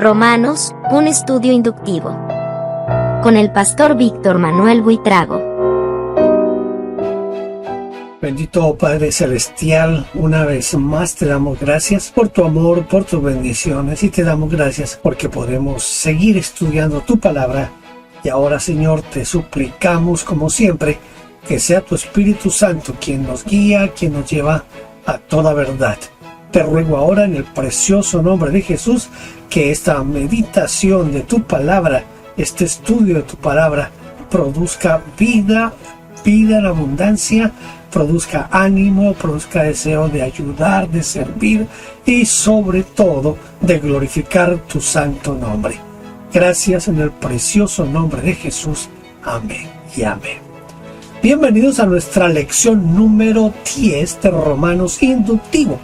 Romanos, un estudio inductivo. Con el pastor Víctor Manuel Buitrago. Bendito Padre Celestial, una vez más te damos gracias por tu amor, por tus bendiciones, y te damos gracias porque podemos seguir estudiando tu palabra. Y ahora, Señor, te suplicamos, como siempre, que sea tu Espíritu Santo quien nos guía, quien nos lleva a toda verdad. Te ruego ahora en el precioso nombre de Jesús que esta meditación de tu palabra, este estudio de tu palabra, produzca vida en abundancia, produzca ánimo, produzca deseo de ayudar, de servir y sobre todo de glorificar tu santo nombre. Gracias en el precioso nombre de Jesús. Amén y amén. Bienvenidos a nuestra lección número 10 de Romanos Inductivo.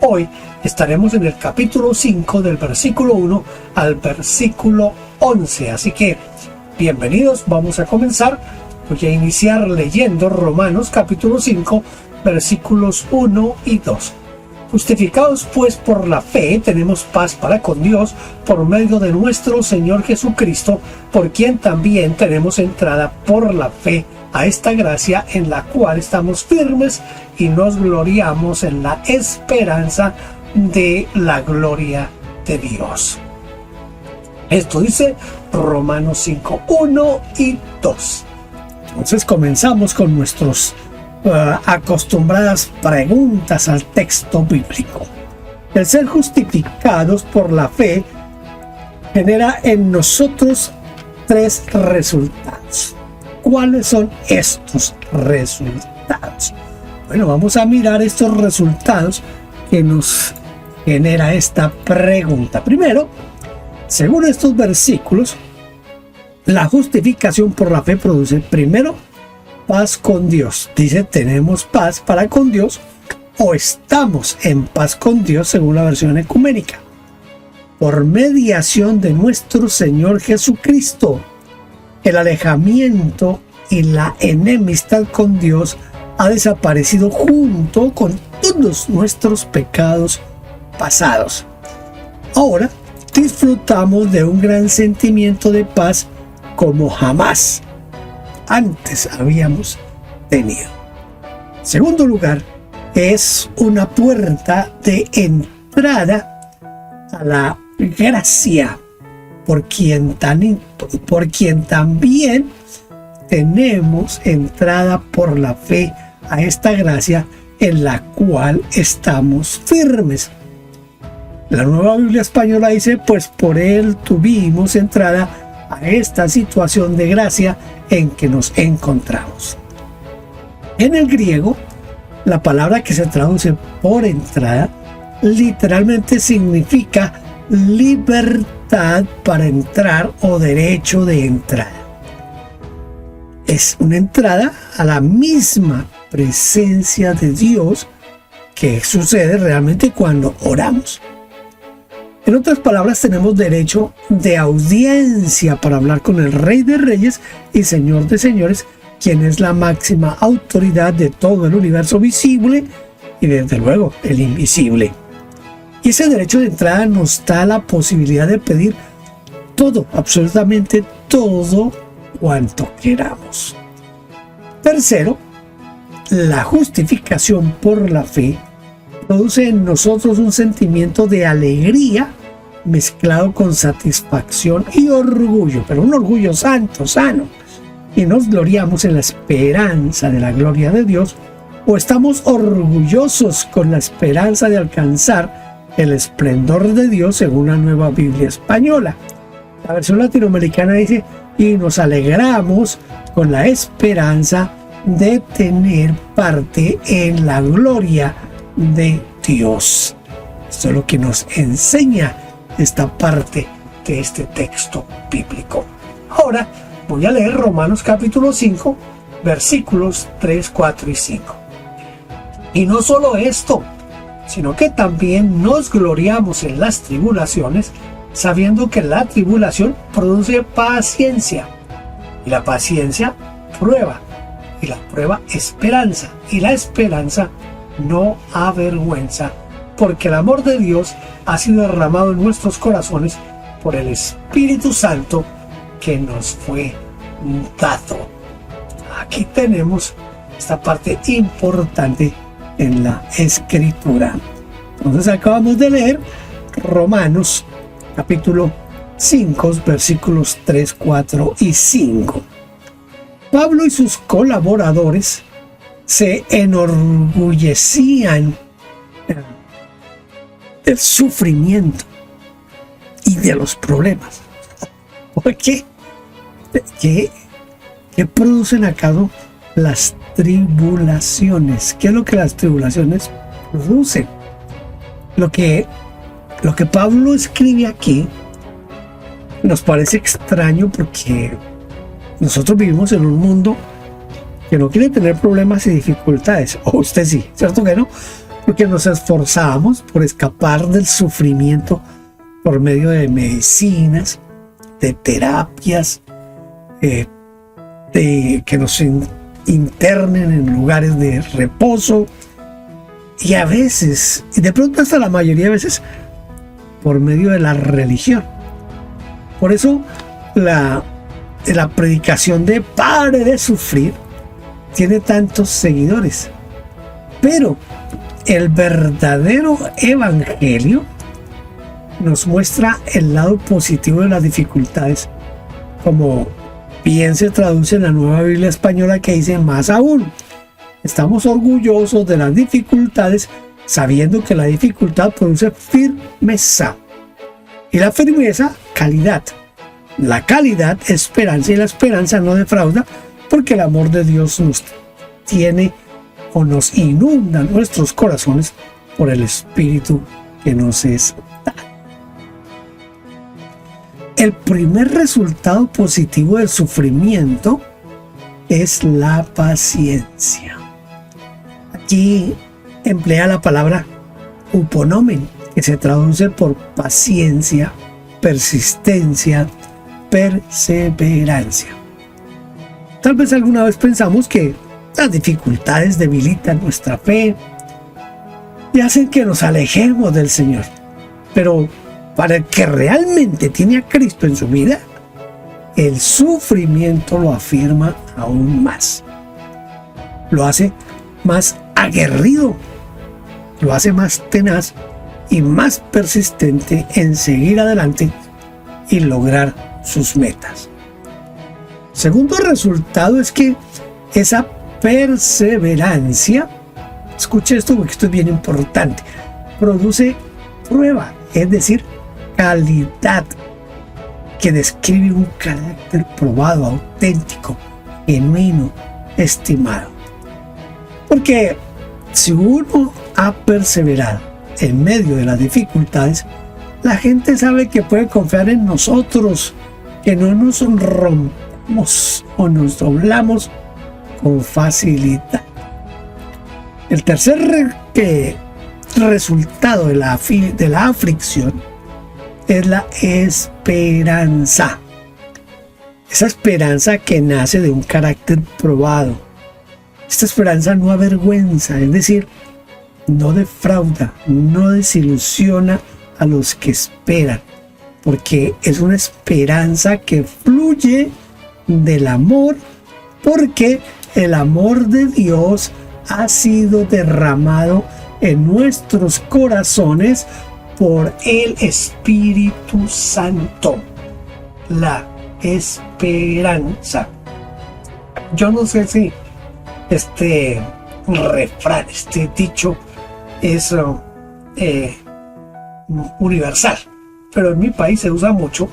Hoy estaremos en el capítulo 5 del versículo 1 al versículo 11. Así que, bienvenidos, vamos a comenzar. Voy a iniciar leyendo Romanos capítulo 5, versículos 1 y 2. Justificados pues por la fe, tenemos paz para con Dios por medio de nuestro Señor Jesucristo, por quien también tenemos entrada por la fe a esta gracia en la cual estamos firmes y nos gloriamos en la esperanza de la gloria de Dios. Esto dice Romanos 5, 1 y 2. Entonces comenzamos con nuestras acostumbradas preguntas al texto bíblico. El ser justificados por la fe genera en nosotros tres resultados. ¿Cuáles son estos resultados? Bueno, vamos a mirar estos resultados que nos genera esta pregunta. Primero, según estos versículos, la justificación por la fe produce primero paz con Dios. Dice, tenemos paz para con Dios o estamos en paz con Dios según la versión ecuménica, por mediación de nuestro Señor Jesucristo. El alejamiento y la enemistad con Dios ha desaparecido junto con todos nuestros pecados pasados. Ahora disfrutamos de un gran sentimiento de paz como jamás antes habíamos tenido. Segundo lugar, es una puerta de entrada a la gracia, por quien también tenemos entrada por la fe a esta gracia en la cual estamos firmes. La Nueva Biblia Española dice, pues por él tuvimos entrada a esta situación de gracia en que nos encontramos. En el griego, la palabra que se traduce por entrada literalmente significa libertad para entrar o derecho de entrada. Es una entrada a la misma presencia de Dios que sucede realmente cuando oramos. En otras palabras, tenemos derecho de audiencia para hablar con el Rey de Reyes y Señor de Señores, quien es la máxima autoridad de todo el universo visible y desde luego el invisible. Y ese derecho de entrada nos da la posibilidad de pedir todo, absolutamente todo cuanto queramos. Tercero, la justificación por la fe produce en nosotros un sentimiento de alegría mezclado con satisfacción y orgullo, pero un orgullo santo, sano, y nos gloriamos en la esperanza de la gloria de Dios, o estamos orgullosos con la esperanza de alcanzar el esplendor de Dios según la Nueva Biblia Española. La versión latinoamericana dice, y nos alegramos con la esperanza de tener parte en la gloria de Dios. Esto es lo que nos enseña esta parte de este texto bíblico. Ahora voy a leer Romanos capítulo 5, versículos 3, 4 y 5. Y no solo esto, sino que también nos gloriamos en las tribulaciones, sabiendo que la tribulación produce paciencia, y la paciencia prueba, y la prueba esperanza, y la esperanza no avergüenza, porque el amor de Dios ha sido derramado en nuestros corazones por el Espíritu Santo que nos fue dado. Aquí tenemos esta parte importante en la Escritura. Entonces acabamos de leer Romanos capítulo 5, versículos 3, 4 y 5. Pablo y sus colaboradores se enorgullecían del sufrimiento y de los problemas. ¿Por qué? ¿Qué producen acaso las tribulaciones? ¿Qué es lo que las tribulaciones producen? Lo que Pablo escribe aquí nos parece extraño porque nosotros vivimos en un mundo que no quiere tener problemas y dificultades. O usted sí, ¿cierto que no? Porque nos esforzamos por escapar del sufrimiento por medio de medicinas, de terapias, de que nos internen en lugares de reposo, y a veces, y de pronto hasta la mayoría de veces, por medio de la religión. Por eso la predicación de pare de sufrir tiene tantos seguidores. Pero el verdadero evangelio nos muestra el lado positivo de las dificultades, como bien se traduce en la Nueva Biblia Española, que dice: más aún, estamos orgullosos de las dificultades, sabiendo que la dificultad produce firmeza, y la firmeza, calidad. La calidad, esperanza, y la esperanza no defrauda, porque el amor de Dios nos tiene o nos inunda nuestros corazones por el Espíritu que nos es dado. El primer resultado positivo del sufrimiento es la paciencia. Aquí emplea la palabra uponomen, que se traduce por paciencia, persistencia, perseverancia. Tal vez alguna vez pensamos que las dificultades debilitan nuestra fe y hacen que nos alejemos del Señor. Pero para el que realmente tiene a Cristo en su vida, el sufrimiento lo afirma aún más. Lo hace más aguerrido, lo hace más tenaz y más persistente en seguir adelante y lograr sus metas. Segundo resultado es que esa perseverancia, escuche esto porque esto es bien importante, produce prueba, es decir, calidad, que describe un carácter probado, auténtico, genuino, estimado. Porque si uno ha perseverado en medio de las dificultades, la gente sabe que puede confiar en nosotros, que no nos rompemos o nos doblamos con facilidad. El tercer resultado de la aflicción es la esperanza. Esa esperanza que nace de un carácter probado. Esta esperanza no avergüenza, es decir, no defrauda, no desilusiona a los que esperan, porque es una esperanza que fluye del amor, porque el amor de Dios ha sido derramado en nuestros corazones por el Espíritu Santo. La esperanza. Yo no sé si este refrán, este dicho es universal, pero en mi país se usa mucho,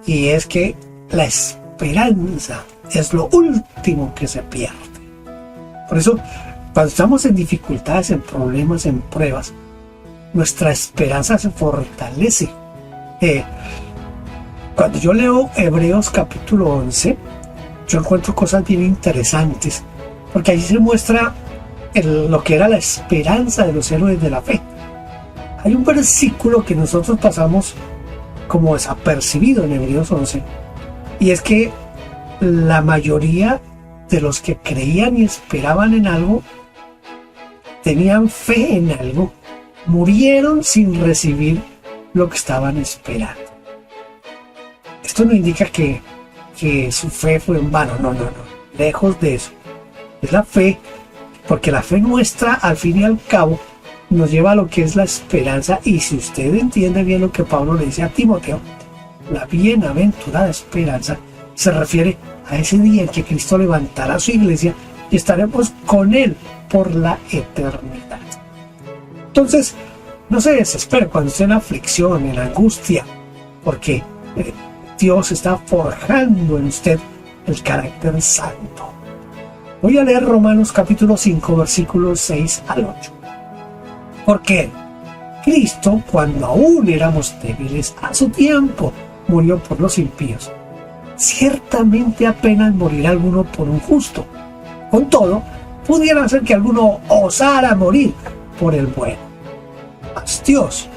y es que la esperanza es lo último que se pierde. Por eso, cuando estamos en dificultades, en problemas, en pruebas, nuestra esperanza se fortalece. Cuando yo leo Hebreos capítulo 11, yo encuentro cosas bien interesantes, porque allí se muestra lo que era la esperanza de los héroes de la fe. Hay un versículo que nosotros pasamos como desapercibido en Hebreos 11, y es que la mayoría de los que creían y esperaban en algo, tenían fe en algo, murieron sin recibir lo que estaban esperando. Esto no indica que su fe fue en vano, no. Lejos de eso. Es la fe, porque la fe nuestra, al fin y al cabo, nos lleva a lo que es la esperanza. Y si usted entiende bien lo que Pablo le dice a Timoteo, la bienaventurada esperanza se refiere a ese día en que Cristo levantará su iglesia y estaremos con Él por la eternidad. Entonces, no se desespere cuando esté en aflicción, en angustia, porque Dios está forjando en usted el carácter santo. Voy a leer Romanos capítulo 5, versículos 6 al 8. Porque Cristo, cuando aún éramos débiles, a su tiempo murió por los impíos. Ciertamente apenas morirá alguno por un justo. Con todo, pudiera ser que alguno osara morir por el bueno. Mas Dios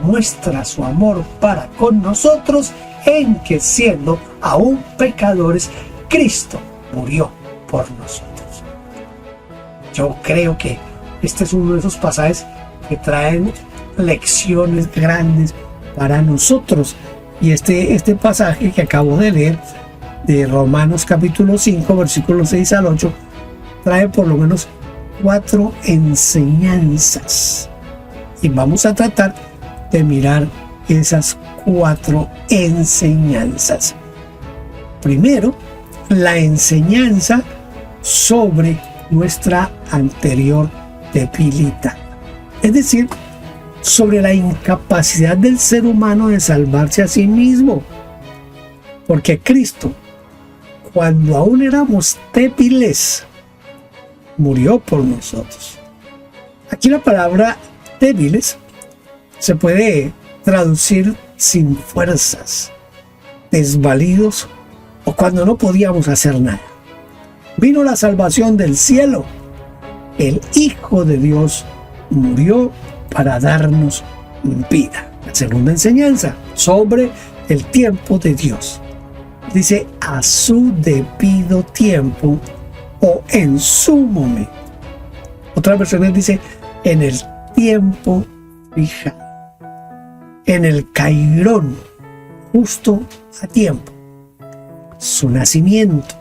muestra su amor para con nosotros en que, siendo aún pecadores, Cristo murió por nosotros. Yo creo que este es uno de esos pasajes que traen lecciones grandes para nosotros. Y este pasaje que acabo de leer, de Romanos capítulo 5, versículos 6 al 8, trae por lo menos 4 enseñanzas. Y vamos a tratar de mirar esas 4 enseñanzas. Primero, la enseñanza sobre nuestra anterior debilidad. Es decir, sobre la incapacidad del ser humano de salvarse a sí mismo. Porque Cristo, cuando aún éramos débiles, murió por nosotros. Aquí la palabra débiles se puede traducir sin fuerzas, desvalidos o cuando no podíamos hacer nada. Vino la salvación del cielo. El Hijo de Dios murió para darnos vida. La segunda enseñanza sobre el tiempo de Dios. Dice a su debido tiempo o en su momento. Otras versiones dice en el tiempo fijado. En el cairón, justo a tiempo. Su nacimiento,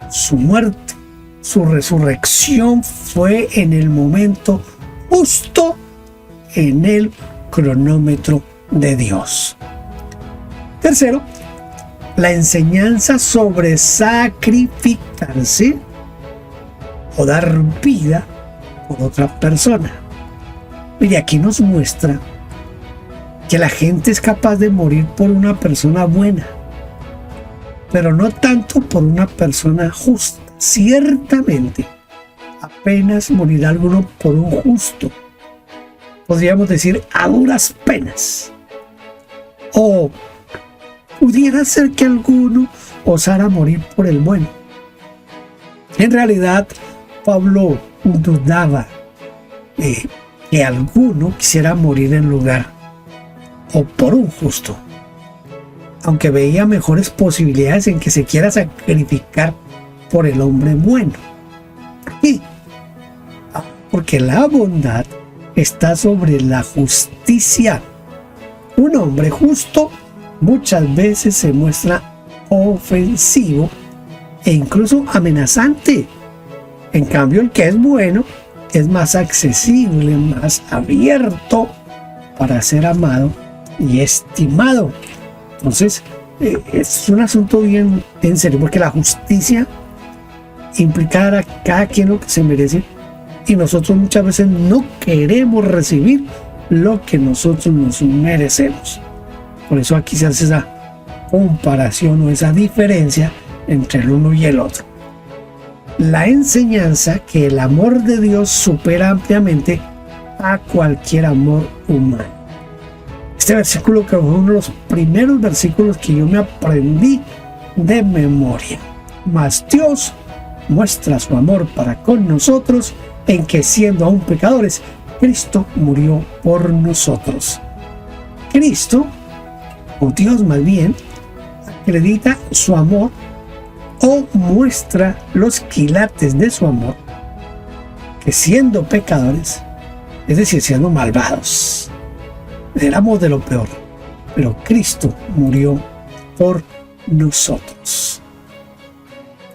su muerte, su resurrección fue en el momento justo en el cronómetro de Dios. Tercero, la enseñanza sobre sacrificarse o dar vida por otra persona. Mire, aquí nos muestra que la gente es capaz de morir por una persona buena, pero no tanto por una persona justa. Ciertamente, apenas morirá alguno por un justo. Podríamos decir a duras penas. O pudiera ser que alguno osara morir por el bueno. En realidad, Pablo dudaba que alguno quisiera morir en lugar o por un justo, aunque veía mejores posibilidades en que se quiera sacrificar por el hombre bueno. ¿Y? Porque la bondad está sobre la justicia. Un hombre justo muchas veces se muestra ofensivo e incluso amenazante. En cambio, el que es bueno es más accesible, más abierto para ser amado y estimado. Entonces, es un asunto bien serio, porque la justicia implica a cada quien lo que se merece, y nosotros muchas veces no queremos recibir lo que nosotros nos merecemos. Por eso aquí se hace esa comparación o esa diferencia entre el uno y el otro. La enseñanza que el amor de Dios supera ampliamente a cualquier amor humano. Este versículo que fue uno de los primeros versículos que yo me aprendí de memoria. Mas Dios muestra su amor para con nosotros en que, siendo aún pecadores, Cristo murió por nosotros. Cristo, o Dios más bien, acredita su amor o muestra los quilates de su amor, que siendo pecadores, es decir, siendo malvados, éramos de lo peor, pero Cristo murió por nosotros.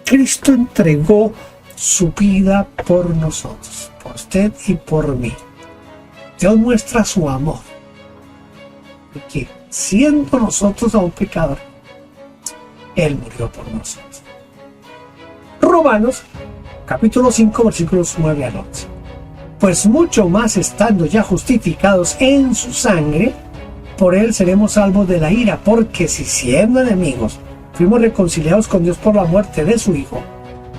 Cristo entregó su vida por nosotros, por usted y por mí. Dios muestra su amor, porque siendo nosotros aún pecadores, Él murió por nosotros. Romanos, capítulo 5, versículos 9 al 11. Pues mucho más estando ya justificados en su sangre, por Él seremos salvos de la ira, porque si siendo enemigos fuimos reconciliados con Dios por la muerte de su Hijo,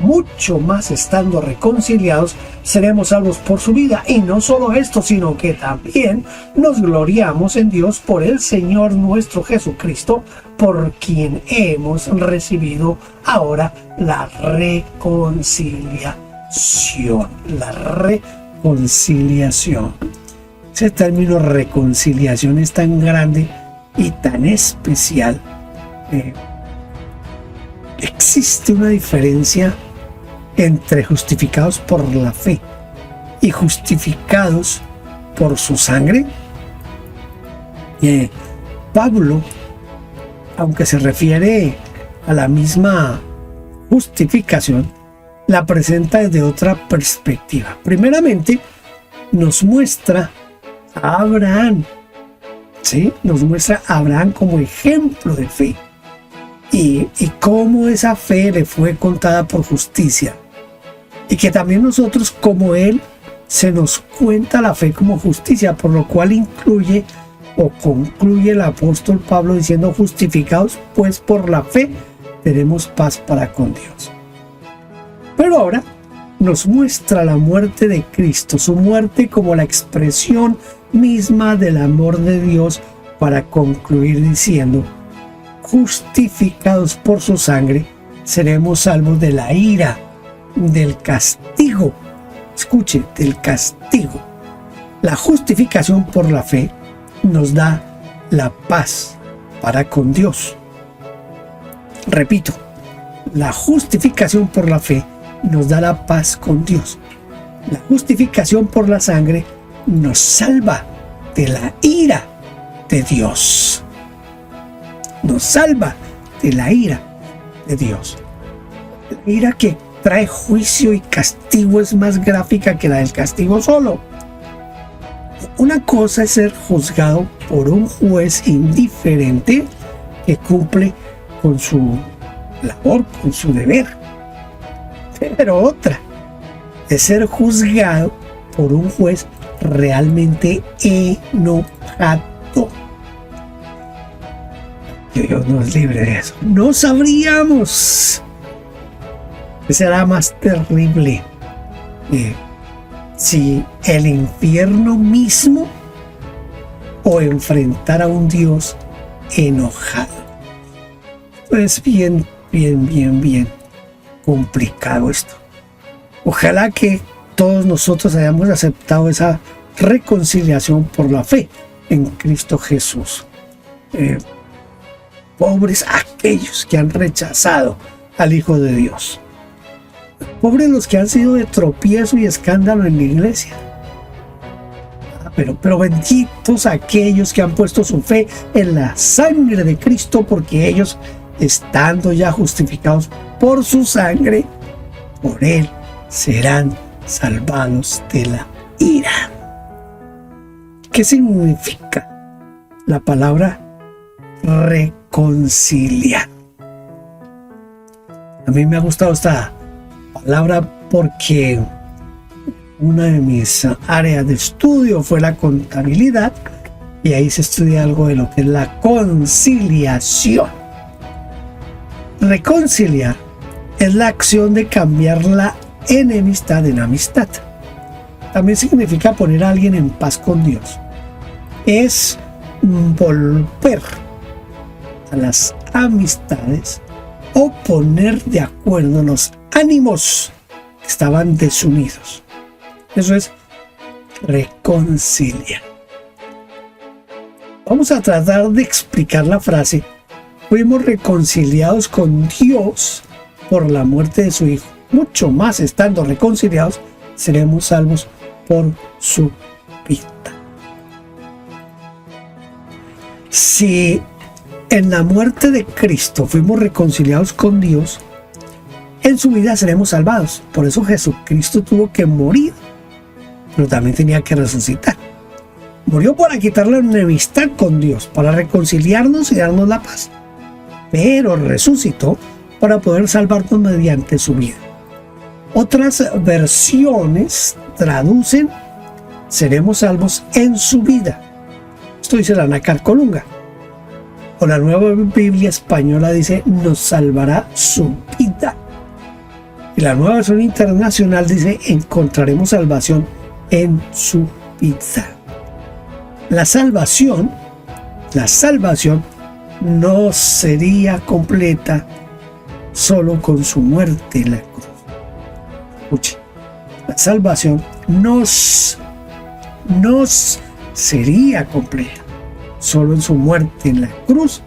mucho más estando reconciliados seremos salvos por su vida. Y no solo esto, sino que también nos gloriamos en Dios por el Señor nuestro Jesucristo, por quien hemos recibido ahora la reconciliación. La reconciliación. Ese término reconciliación es tan grande y tan especial. Existe una diferencia entre justificados por la fe y justificados por su sangre. Pablo, aunque se refiere a la misma justificación, la presenta desde otra perspectiva. Primeramente, nos muestra a Abraham, ¿sí? Nos muestra a Abraham como ejemplo de fe y cómo esa fe le fue contada por justicia. Y que también nosotros, como Él, se nos cuenta la fe como justicia, por lo cual incluye o concluye el apóstol Pablo diciendo: justificados pues por la fe tenemos paz para con Dios. Pero ahora nos muestra la muerte de Cristo, su muerte como la expresión misma del amor de Dios, para concluir diciendo: justificados por su sangre seremos salvos de la ira, del castigo. Escuche, del castigo. La justificación por la fe nos da la paz para con Dios. Repito, la justificación por la fe nos da la paz con Dios. La justificación por la sangre nos salva de la ira de Dios. Nos salva de la ira de Dios. La ira que trae juicio y castigo es más gráfica que la del castigo solo. Una cosa es ser juzgado por un juez indiferente que cumple con su labor, con su deber. Pero otra es ser juzgado por un juez realmente enojado. Que Dios nos libre de eso. No sabríamos qué será más terrible, si el infierno mismo o enfrentar a un Dios enojado. Es bien complicado esto. Ojalá que todos nosotros hayamos aceptado esa reconciliación por la fe en Cristo Jesús. Pobres aquellos que han rechazado al Hijo de Dios. Pobres los que han sido de tropiezo y escándalo en la iglesia. Pero benditos aquellos que han puesto su fe en la sangre de Cristo, porque ellos, estando ya justificados por su sangre, por Él serán salvados de la ira. ¿Qué significa la palabra reconciliar? A mí me ha gustado esta palabra porque una de mis áreas de estudio fue la contabilidad, y ahí se estudia algo de lo que es la conciliación. Reconciliar es la acción de cambiar la enemistad en amistad. También significa poner a alguien en paz con Dios. Es volver a las amistades o poner de acuerdo los ánimos que estaban desunidos. Eso es reconciliar. Vamos a tratar de explicar la frase: fuimos reconciliados con Dios por la muerte de su Hijo. Mucho más estando reconciliados seremos salvos por su vida. Si en la muerte de Cristo fuimos reconciliados con Dios, en su vida seremos salvados. Por eso Jesucristo tuvo que morir, pero también tenía que resucitar. Murió para quitar la enemistad con Dios, para reconciliarnos y darnos la paz. Pero resucitó para poder salvarnos mediante su vida. Otras versiones traducen: seremos salvos en su vida. Esto dice la Nácar Colunga. O la Nueva Biblia Española dice: nos salvará su vida. Y la Nueva Versión Internacional dice: encontraremos salvación en su vida. La salvación no sería completa solo con su muerte en la cruz. Escuche, la salvación nos sería completa solo en su muerte en la cruz.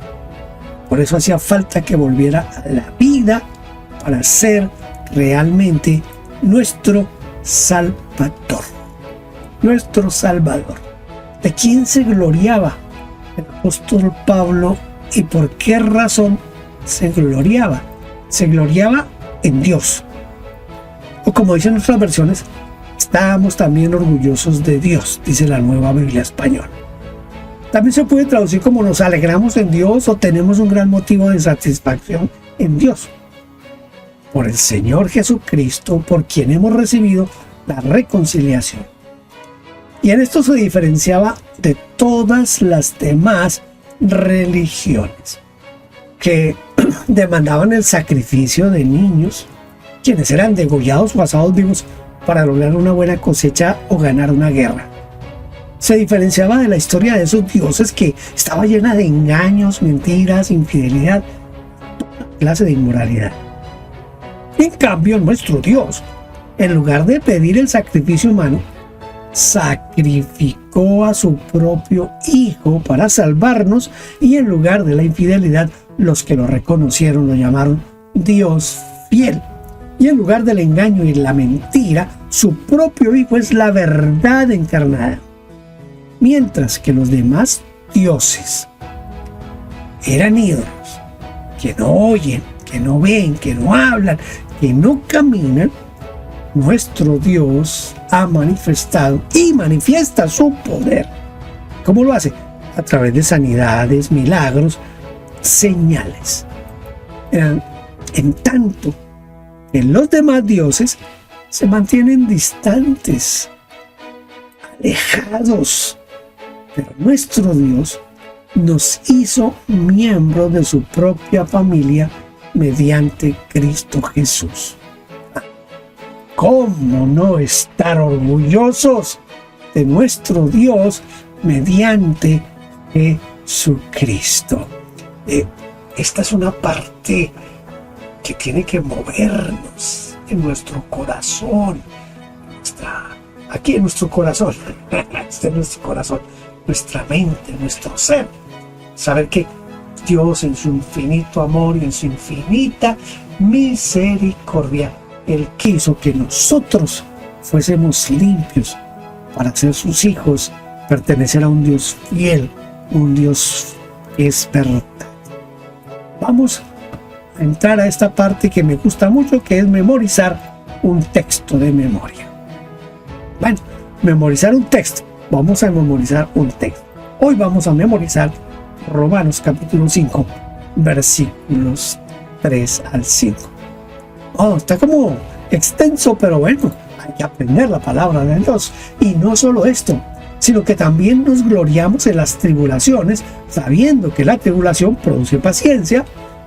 Por eso hacía falta que volviera a la vida para ser realmente nuestro Salvador. Nuestro Salvador. ¿De quién se gloriaba el apóstol Pablo y por qué razón se gloriaba? Se gloriaba en Dios. O como dicen nuestras versiones, estábamos también orgullosos de Dios, dice la Nueva Biblia Española. También se puede traducir como nos alegramos en Dios o tenemos un gran motivo de satisfacción en Dios. Por el Señor Jesucristo, por quien hemos recibido la reconciliación. Y en esto se diferenciaba de todas las demás religiones que demandaban el sacrificio de niños, quienes eran degollados o asados vivos para lograr una buena cosecha o ganar una guerra. Se diferenciaba de la historia de esos dioses que estaba llena de engaños, mentiras, infidelidad, toda clase de inmoralidad. En cambio, nuestro Dios, en lugar de pedir el sacrificio humano, sacrificó a su propio Hijo para salvarnos, y en lugar de la infidelidad, los que lo reconocieron lo llamaron Dios fiel. Y en lugar del engaño y la mentira, su propio Hijo es la verdad encarnada. Mientras que los demás dioses eran ídolos, que no oyen, que no ven, que no hablan, que no caminan, nuestro Dios ha manifestado y manifiesta su poder. ¿Cómo lo hace? A través de sanidades, milagros, señales. En tanto que los demás dioses se mantienen distantes, alejados. Pero nuestro Dios nos hizo miembros de su propia familia mediante Cristo Jesús. ¿Cómo no estar orgullosos de nuestro Dios mediante Jesucristo? Esta es una parte que tiene que movernos en nuestro corazón. Aquí en nuestro corazón. En nuestro corazón. Nuestra mente, nuestro ser. Saber que Dios, en su infinito amor y en su infinita misericordia, Él quiso que nosotros fuésemos limpios para ser sus hijos, pertenecer a un Dios fiel, un Dios que es verdad. Vamos a entrar a esta parte que me gusta mucho, que es memorizar un texto de memoria. Bueno, memorizar un texto. Vamos a memorizar un texto. Hoy vamos a memorizar Romanos capítulo 5, versículos 3 al 5. Oh, está como extenso, pero bueno, hay que aprender la palabra de Dios. Y no solo esto, sino que también nos gloriamos en las tribulaciones, sabiendo que la tribulación produce paciencia,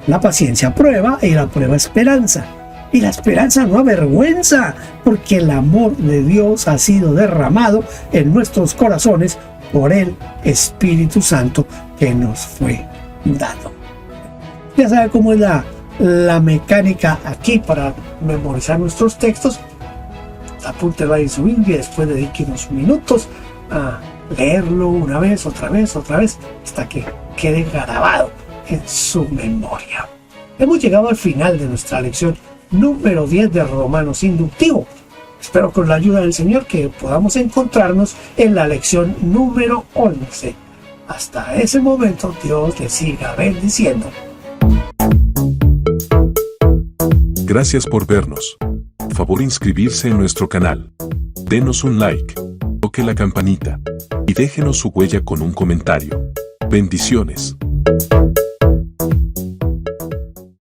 la paciencia prueba y la prueba esperanza. Y la esperanza no avergüenza, porque el amor de Dios ha sido derramado en nuestros corazones por el Espíritu Santo que nos fue dado. Ya sabe cómo es la mecánica aquí para memorizar nuestros textos. Apúntelo ahí en su Biblia, después dedique unos minutos a leerlo una vez, otra vez, hasta que quede grabado en su memoria. Hemos llegado al final de nuestra lección número 10 de Romanos Inductivo. Espero con la ayuda del Señor que podamos encontrarnos en la lección número 11 Hasta ese momento, Dios les siga bendiciendo. Gracias por vernos. Favor inscribirse en nuestro canal. Denos un like, toque la campanita y déjenos su huella con un comentario. Bendiciones.